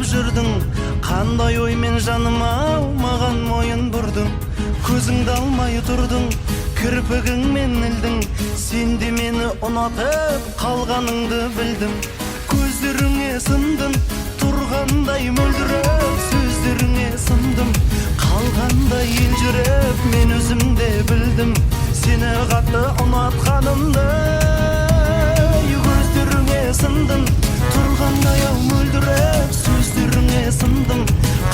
жүрдің, қандай оймен жаныма маған мойын бұрдың. Көзіңді алмай тұрдың, кірпігіңмен ілдің, сен де мені ұнатып қалғаныңды білдім. Көздеріңе сындым, тұрғандай мөлдіреп, сөздеріңе сындым, қалғандай елжіреп, мен өзімде білдім, сені қатты ұнатқанымды. Көздеріңе сындым, тұрғандай ау мөлдіреп, сөздеріңе сындым,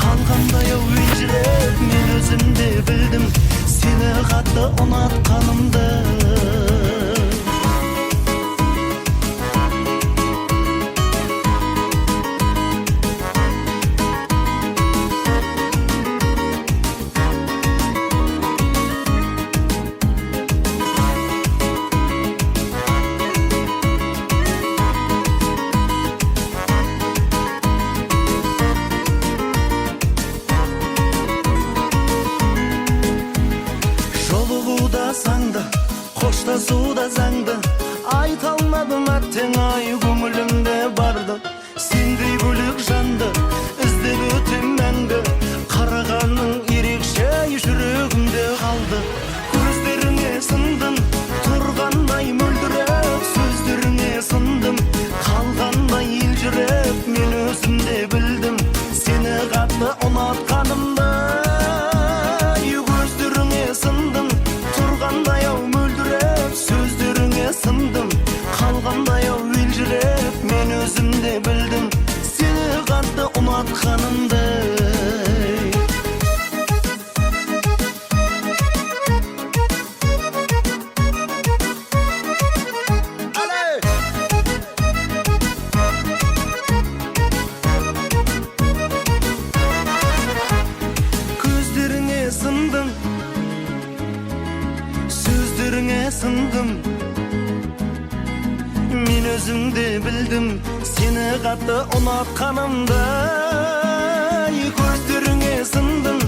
қалғандай ау елжіреп, мен өзімде білдім, сені қатты ұнатқанымды. Саңды, қоштасуда заңды, айта алмадым әттең ай, көңілімде барды. Сендей бөлек жанды іздеп өтем мәңгі, қарағаның ерекше жүрегімде қалды. Көздеріңе сындым, тұрғандай мөлдіреп, сөздеріңе сындым, қалғандай елжіреп, мен өзімде білдім, сені қатты ұнатқанымды. Көздеріңе сындым, тұрғандай ау мөлдіреп, сөздеріңе сындым, қалғандай ау елжіреп, мен өзімде білдім, сені қатты ұнатқанымды. Көздеріңе сындым, сөздеріңе сындым, мен өзімде білдім, сені қатты ұнатқанымды. Көздеріңе сындым,